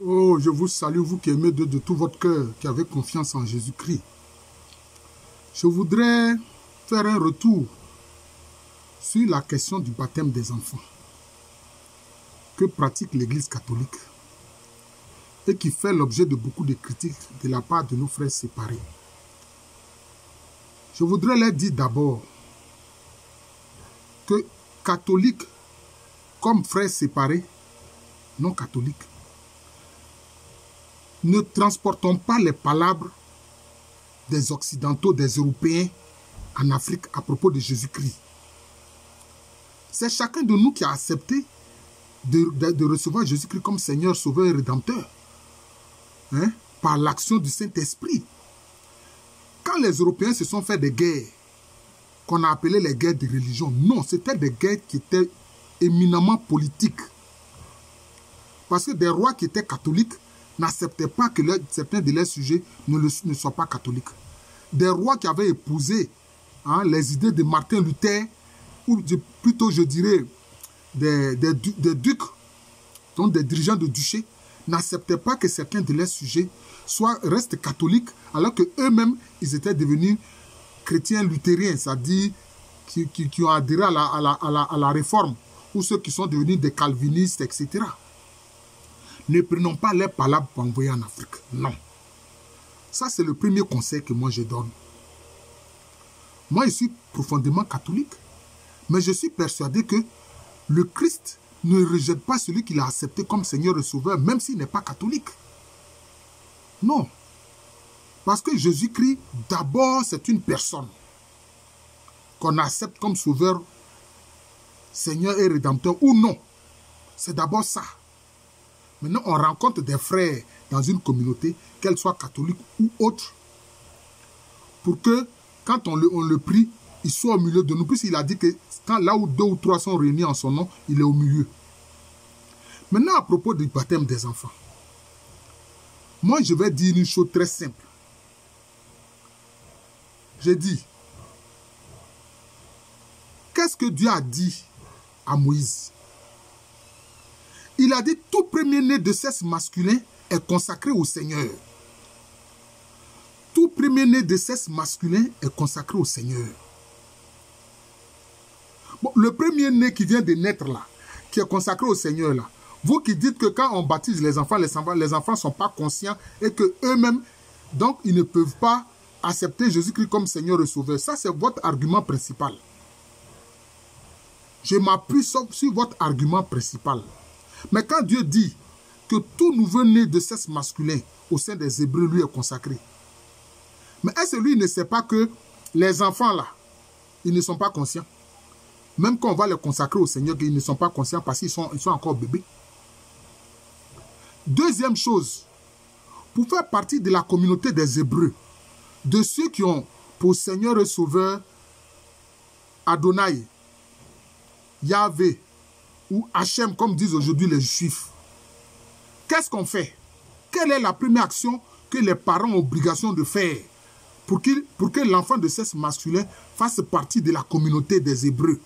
Oh, je vous salue, vous qui aimez Dieu de tout votre cœur, qui avez confiance en Jésus-Christ. Je voudrais faire un retour sur la question du baptême des enfants que pratique l'Église catholique et qui fait l'objet de beaucoup de critiques de la part de nos frères séparés. Je voudrais leur dire d'abord que catholiques comme frères séparés, non catholiques, ne transportons pas les palabres des Occidentaux, des Européens en Afrique à propos de Jésus-Christ. C'est chacun de nous qui a accepté de recevoir Jésus-Christ comme Seigneur, Sauveur et Rédempteur, hein, par l'action du Saint-Esprit. Quand les Européens se sont fait des guerres, qu'on a appelées les guerres de religion, non, c'était des guerres qui étaient éminemment politiques. Parce que des rois qui étaient catholiques n'acceptaient pas que certains de leurs sujets ne soient pas catholiques. Des rois qui avaient épousé les idées de Martin Luther, ou plutôt je dirais des ducs, donc des dirigeants de duché, n'acceptaient pas que certains de leurs sujets restent catholiques, alors qu'eux-mêmes, ils étaient devenus chrétiens luthériens, c'est-à-dire qui ont adhéré à la réforme, ou ceux qui sont devenus des calvinistes, etc. Ne prenons pas les palabres pour envoyer en Afrique. Non. Ça, c'est le premier conseil que moi je donne. Moi, je suis profondément catholique, mais je suis persuadé que le Christ ne rejette pas celui qu'il a accepté comme Seigneur et Sauveur, même s'il n'est pas catholique. Non. Parce que Jésus-Christ, d'abord, c'est une personne qu'on accepte comme Sauveur, Seigneur et Rédempteur, ou non. C'est d'abord ça. Maintenant, on rencontre des frères dans une communauté, qu'elle soit catholique ou autre, pour que, quand on le prie, il soit au milieu de nous. Puisqu'il a dit que là où 2 ou 3 sont réunis en son nom, il est au milieu. Maintenant, à propos du baptême des enfants, moi, je vais dire une chose très simple. J'ai dit, qu'est-ce que Dieu a dit à Moïse? Il a dit, tout premier-né de sexe masculin est consacré au Seigneur. Tout premier-né de sexe masculin est consacré au Seigneur. Bon, le premier-né qui vient de naître là, qui est consacré au Seigneur là, vous qui dites que quand on baptise les enfants ne sont pas conscients et qu'eux-mêmes, donc ils ne peuvent pas accepter Jésus-Christ comme Seigneur et Sauveur. Ça, c'est votre argument principal. Je m'appuie sur votre argument principal. Mais quand Dieu dit que tout nouveau-né de sexe masculin au sein des Hébreux lui est consacré, mais est-ce que lui ne sait pas que les enfants là, ils ne sont pas conscients? Même quand on va les consacrer au Seigneur, ils ne sont pas conscients parce qu'ils sont encore bébés. Deuxième chose, pour faire partie de la communauté des Hébreux, de ceux qui ont pour Seigneur et Sauveur Adonai, Yahvé ou Hachem, comme disent aujourd'hui les Juifs, qu'est-ce qu'on fait? Quelle est la première action que les parents ont obligation de faire pour que l'enfant de sexe masculin fasse partie de la communauté des Hébreux,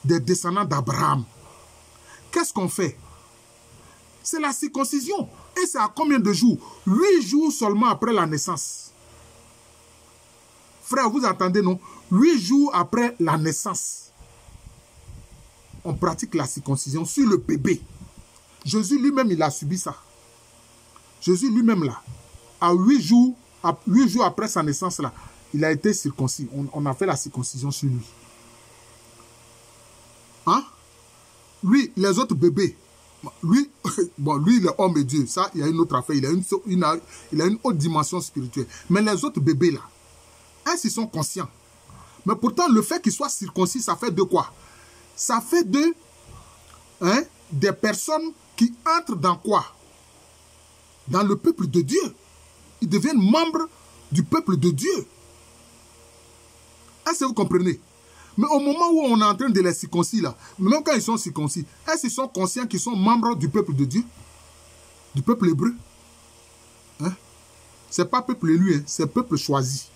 des descendants d'Abraham? Qu'est-ce qu'on fait? C'est la circoncision. Et c'est à combien de jours? 8 jours seulement après la naissance. Frère, vous entendez, non? 8 jours après la naissance, on pratique la circoncision sur le bébé. Jésus lui-même, il a subi ça. Jésus lui-même, là, à 8 jours après sa naissance, là, il a été circoncis. On a fait la circoncision sur lui. Hein? Lui, les autres bébés, lui, bon, lui, il est homme et Dieu. Ça, il y a une autre affaire. Il a une autre dimension spirituelle. Mais les autres bébés, là, ils sont conscients. Mais pourtant, le fait qu'ils soient circoncis, ça fait de quoi? Ça fait des personnes qui entrent dans quoi? Dans le peuple de Dieu. Ils deviennent membres du peuple de Dieu. Est-ce que vous comprenez? Mais au moment où on est en train de les circoncis, là, même quand ils sont circoncis, est-ce qu'ils sont conscients qu'ils sont membres du peuple de Dieu? Du peuple hébreu? Hein? Ce n'est pas peuple élu, hein, c'est peuple choisi.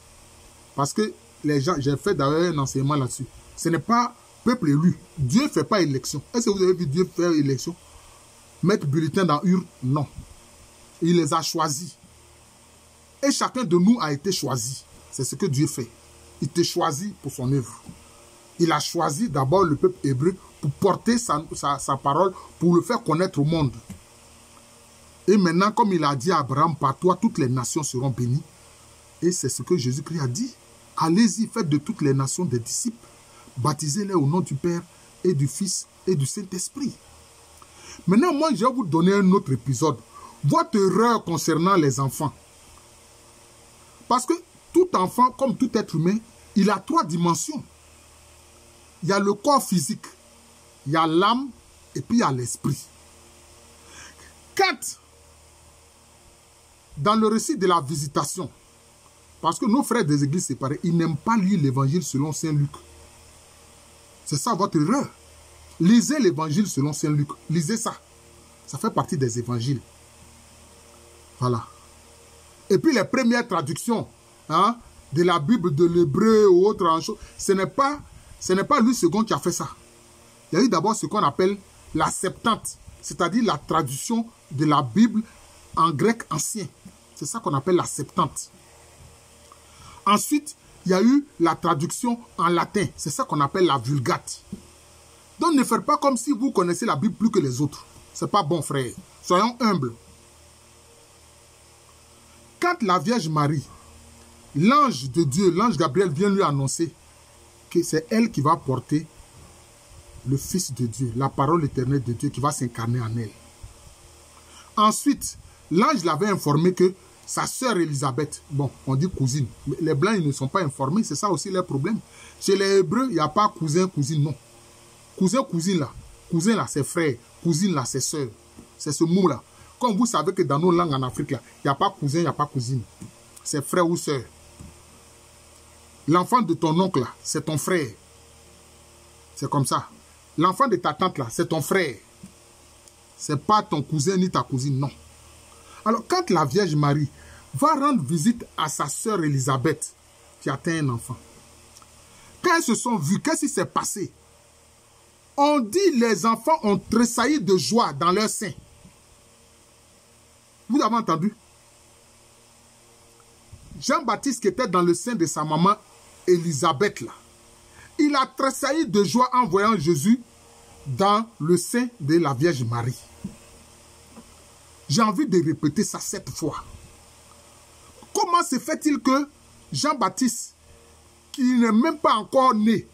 Parce que les gens, j'ai fait d'ailleurs un enseignement là-dessus. Ce n'est pas peuple élu. Dieu ne fait pas élection. Est-ce que vous avez vu Dieu faire élection? mettre bulletin dans urne, non. Il les a choisis. Et chacun de nous a été choisi. C'est ce que Dieu fait. Il te choisit pour son œuvre. Il a choisi d'abord le peuple hébreu pour porter sa parole, pour le faire connaître au monde. Et maintenant, comme il a dit à Abraham, par toi, toutes les nations seront bénies. Et c'est ce que Jésus-Christ a dit. Allez-y, faites de toutes les nations des disciples. Baptisez-les au nom du Père et du Fils et du Saint-Esprit. Maintenant, moi, je vais vous donner un autre épisode. Votre erreur concernant les enfants. Parce que tout enfant, comme tout être humain, il a 3 dimensions. Il y a le corps physique, il y a l'âme et puis il y a l'esprit. Quand, dans le récit de la visitation, parce que nos frères des églises séparées, ils n'aiment pas lire l'évangile selon Saint Luc. C'est ça votre erreur. Lisez l'évangile selon Saint Luc. Lisez ça. Ça fait partie des évangiles. Voilà. Et puis les premières traductions de la Bible, de l'hébreu ou autre chose, ce n'est pas Louis II qui a fait ça. Il y a eu d'abord ce qu'on appelle la Septante, c'est-à-dire la traduction de la Bible en grec ancien. C'est ça qu'on appelle la Septante. Ensuite, il y a eu la traduction en latin. C'est ça qu'on appelle la Vulgate. Donc ne faites pas comme si vous connaissez la Bible plus que les autres. C'est pas bon, frère. Soyons humbles. Quand la Vierge Marie, l'ange de Dieu, l'ange Gabriel vient lui annoncer que c'est elle qui va porter le Fils de Dieu, la parole éternelle de Dieu qui va s'incarner en elle. Ensuite, l'ange l'avait informé que sa sœur Élisabeth, bon, on dit cousine, mais les Blancs, ils ne sont pas informés, c'est ça aussi leur problème. Chez les Hébreux, il n'y a pas cousin, cousine, non. Cousin, cousin là, c'est frère, cousine là, c'est sœur. C'est ce mot-là. Comme vous savez que dans nos langues en Afrique, il n'y a pas cousin, il n'y a pas cousine. C'est frère ou sœur. L'enfant de ton oncle, là, c'est ton frère. C'est comme ça. L'enfant de ta tante, là, c'est ton frère. C'est pas ton cousin ni ta cousine, non. Alors, quand la Vierge Marie va rendre visite à sa sœur Élisabeth, qui atteint un enfant, quand elles se sont vues, qu'est-ce qui s'est passé? On dit les enfants ont tressailli de joie dans leur sein. Vous avez entendu? Jean-Baptiste qui était dans le sein de sa maman Élisabeth, là, il a tressailli de joie en voyant Jésus dans le sein de la Vierge Marie. J'ai envie de répéter ça 7 fois. Comment se fait-il que Jean-Baptiste, qui n'est même pas encore né,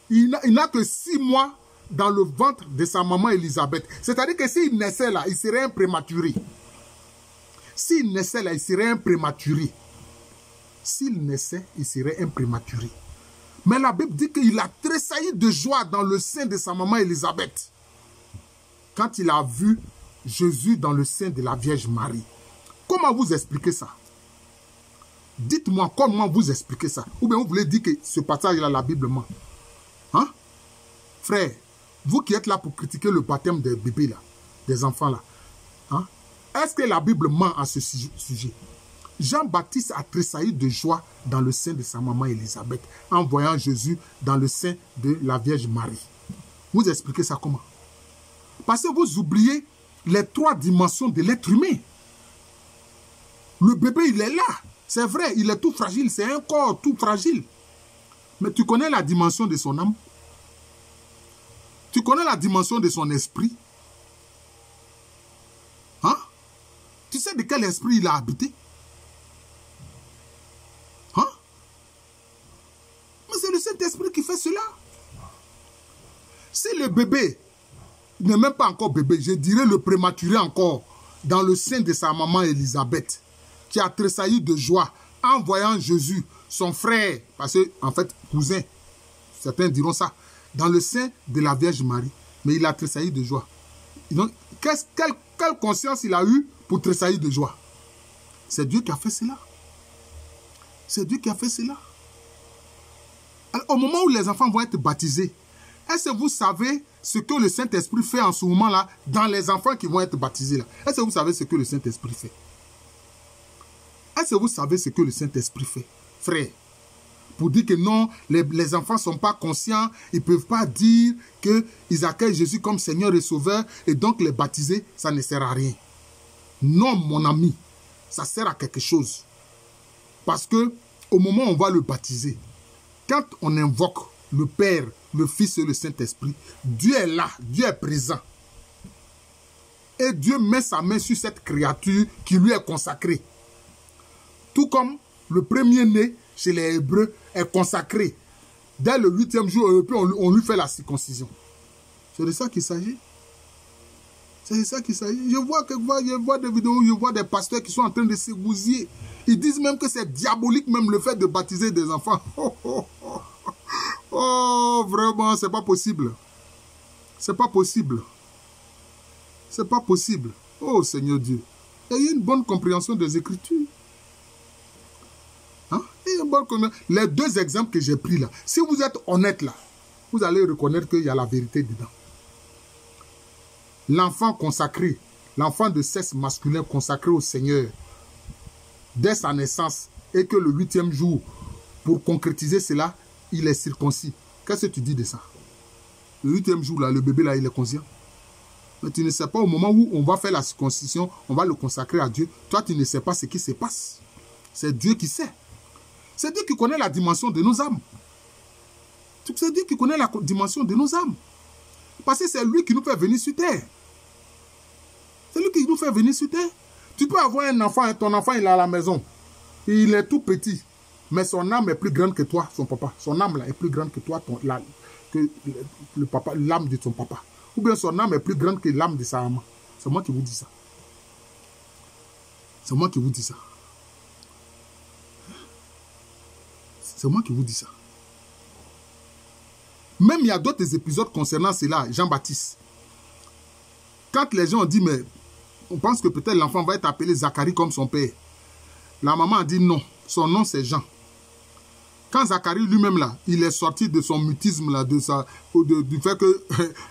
il n'a que 6 mois dans le ventre de sa maman Élisabeth. C'est-à-dire que s'il naissait là, il serait un prématuré. S'il naissait là, il serait un prématuré. S'il naissait, il serait un prématuré. Mais la Bible dit qu'il a tressailli de joie dans le sein de sa maman Élisabeth. Quand il a vu Jésus dans le sein de la Vierge Marie. Comment vous expliquez ça? Dites-moi comment vous expliquez ça. Ou bien vous voulez dire que ce passage-là, la Bible ment. Hein? Frère, vous qui êtes là pour critiquer le baptême des bébés, là, des enfants, là, hein? Est-ce que la Bible ment à ce sujet? Jean-Baptiste a tressailli de joie dans le sein de sa maman Élisabeth en voyant Jésus dans le sein de la Vierge Marie. Vous expliquez ça comment? Parce que vous oubliez les 3 dimensions de l'être humain. Le bébé, il est là. C'est vrai, il est tout fragile. C'est un corps tout fragile. Mais tu connais la dimension de son âme? Tu connais la dimension de son esprit? Hein? Tu sais de quel esprit il a habité? Hein? Mais c'est le Saint-Esprit qui fait cela. Si le bébé n'est même pas encore bébé, je dirais le prématuré encore, dans le sein de sa maman Élisabeth, qui a tressailli de joie en voyant Jésus, son frère, parce que, en fait, cousin, certains diront ça, dans le sein de la Vierge Marie, mais il a tressailli de joie. Donc, quelle conscience il a eu pour tressaillir de joie? C'est Dieu qui a fait cela. C'est Dieu qui a fait cela. Alors, au moment où les enfants vont être baptisés, est-ce que vous savez ce que le Saint-Esprit fait en ce moment-là dans les enfants qui vont être baptisés là? Est-ce que vous savez ce que le Saint-Esprit fait? Est-ce que vous savez ce que le Saint-Esprit fait, frère? pour dire que non, les enfants ne sont pas conscients, ils ne peuvent pas dire qu'ils accueillent Jésus comme Seigneur et Sauveur, et donc les baptiser, ça ne sert à rien. Non, mon ami, ça sert à quelque chose. Parce que au moment où on va le baptiser, quand on invoque le Père, le Fils et le Saint-Esprit, Dieu est là, Dieu est présent. Et Dieu met sa main sur cette créature qui lui est consacrée. Tout comme le premier-né chez les Hébreux est consacré. Dès le 8e jour, on lui fait la circoncision. C'est de ça qu'il s'agit. C'est de ça qu'il s'agit. Je vois des vidéos, je vois des pasteurs qui sont en train de s'égousiller. Ils disent même que c'est diabolique, même le fait de baptiser des enfants. Oh, vraiment, c'est pas possible. C'est pas possible. C'est pas possible. Oh, Seigneur Dieu. Il y a une bonne compréhension des Écritures. Hein? Les deux exemples que j'ai pris là, si vous êtes honnête là, vous allez reconnaître qu'il y a la vérité dedans. L'enfant consacré, l'enfant de sexe masculin consacré au Seigneur, dès sa naissance, et que le 8e jour, pour concrétiser cela, il est circoncis. Qu'est-ce que tu dis de ça? Le 8e jour, là, le bébé, là, il est conscient. Mais tu ne sais pas, au moment où on va faire la circoncision, on va le consacrer à Dieu. Toi, tu ne sais pas ce qui se passe. C'est Dieu qui sait. C'est Dieu qui connaît la dimension de nos âmes. C'est Dieu qui connaît la dimension de nos âmes. Parce que c'est lui qui nous fait venir sur terre. C'est lui qui nous fait venir sur terre. Tu peux avoir un enfant, ton enfant, il est à la maison. Il est tout petit. Mais son âme est plus grande que toi, son papa. Son âme là est plus grande que toi, l'âme de ton papa. Ou bien son âme est plus grande que l'âme de sa maman. C'est moi qui vous dis ça. C'est moi qui vous dis ça. C'est moi qui vous dis ça. Même il y a d'autres épisodes concernant cela, Jean-Baptiste. Quand les gens ont dit, mais on pense que peut-être l'enfant va être appelé Zacharie comme son père. La maman a dit non, son nom c'est Jean. Quand Zacharie lui-même là, il est sorti de son mutisme là, du fait que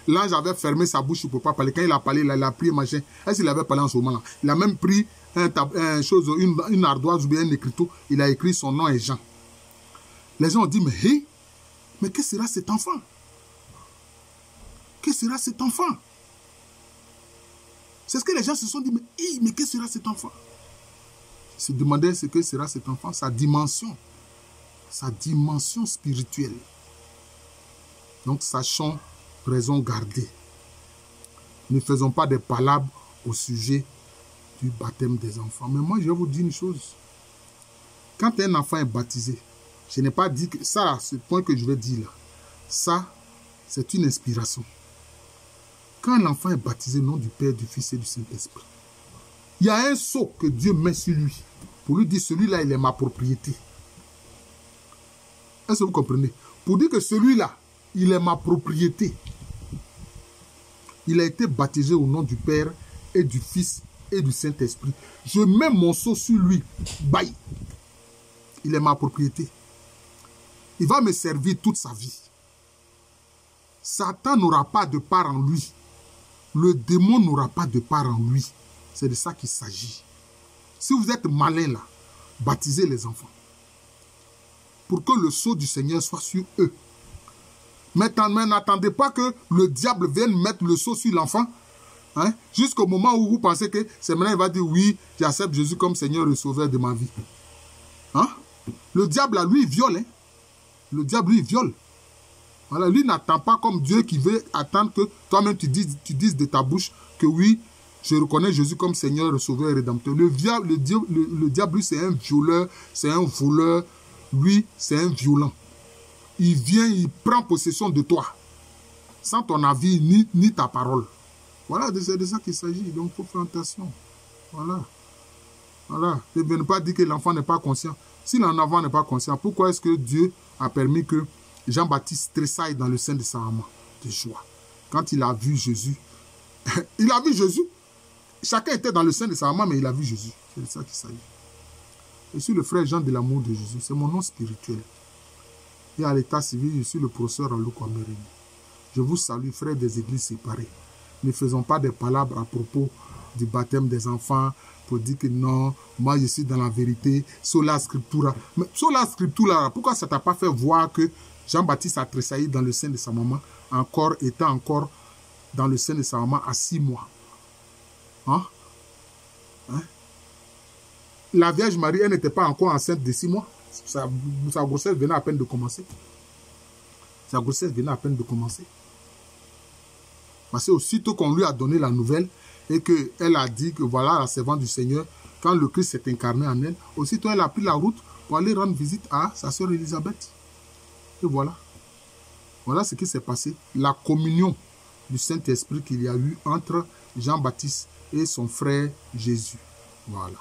l'ange avait fermé sa bouche pour ne pas parler. Quand il a parlé, là, il a pris machin. Est-ce qu'il avait parlé en ce moment là? Il a même pris une ardoise ou bien un écriteau. Il a écrit son nom est Jean. Les gens ont dit, mais hé, mais que sera cet enfant? Que sera cet enfant? C'est ce que les gens se sont dit, mais hé, mais que sera cet enfant? Ils se demandaient ce que sera cet enfant, sa dimension spirituelle. Donc, sachons, raison garder. Ne faisons pas des palabres au sujet du baptême des enfants. Mais moi, je vais vous dire une chose. Quand un enfant est baptisé, je n'ai pas dit que ça, ce point que je vais dire là, ça, c'est une inspiration. Quand l'enfant est baptisé au nom du Père, du Fils et du Saint-Esprit, il y a un sceau que Dieu met sur lui pour lui dire, celui-là, il est ma propriété. Est-ce que vous comprenez? Pour dire que celui-là, il est ma propriété. Il a été baptisé au nom du Père et du Fils et du Saint-Esprit. Je mets mon sceau sur lui. Bye. Il est ma propriété. Il va me servir toute sa vie. Satan n'aura pas de part en lui. Le démon n'aura pas de part en lui. C'est de ça qu'il s'agit. Si vous êtes malin là, baptisez les enfants. Pour que le sceau du Seigneur soit sur eux. Mais n'attendez pas que le diable vienne mettre le sceau sur l'enfant. Hein, jusqu'au moment où vous pensez que c'est maintenant il va dire oui, j'accepte Jésus comme Seigneur et Sauveur de ma vie. Hein? Le diable, là, lui, il viole. Hein? Le diable, lui, il viole. Voilà, lui n'attend pas comme Dieu qui veut attendre que toi-même tu dises de ta bouche que oui, je reconnais Jésus comme Seigneur, Sauveur et Rédempteur. Le diable, lui, c'est un violeur, c'est un voleur. Lui, c'est un violent. Il vient, il prend possession de toi. Sans ton avis, ni ta parole. Voilà, c'est de ça qu'il s'agit. Donc, il faut faire attention. Voilà. Voilà. Ne venez pas dire que l'enfant n'est pas conscient. Si l'enfant n'est pas conscient, pourquoi est-ce que Dieu a permis que Jean-Baptiste tressaille dans le sein de sa maman de joie? Quand il a vu Jésus, il a vu Jésus. Chacun était dans le sein de sa maman, mais il a vu Jésus. C'est de ça qu'il s'agit. Je suis le frère Jean de l'amour de Jésus. C'est mon nom spirituel. Et à l'état civil, je suis le professeur Alouko Amérini. Je vous salue, frères des églises séparées. Ne faisons pas des palabres à propos du baptême des enfants pour dire que non, moi je suis dans la vérité, sola scriptura. Mais sola scriptura, pourquoi ça t'a pas fait voir que Jean-Baptiste a tressailli dans le sein de sa maman, étant encore dans le sein de sa maman à 6 mois? Hein? Hein? La Vierge Marie, elle n'était pas encore enceinte de 6 mois. Sa grossesse venait à peine de commencer. Sa grossesse venait à peine de commencer. Parce que aussitôt qu'on lui a donné la nouvelle et qu'elle a dit que voilà la servante du Seigneur, quand le Christ s'est incarné en elle, aussitôt elle a pris la route pour aller rendre visite à sa sœur Élisabeth. Et voilà. Voilà ce qui s'est passé. La communion du Saint-Esprit qu'il y a eu entre Jean-Baptiste et son frère Jésus. Voilà.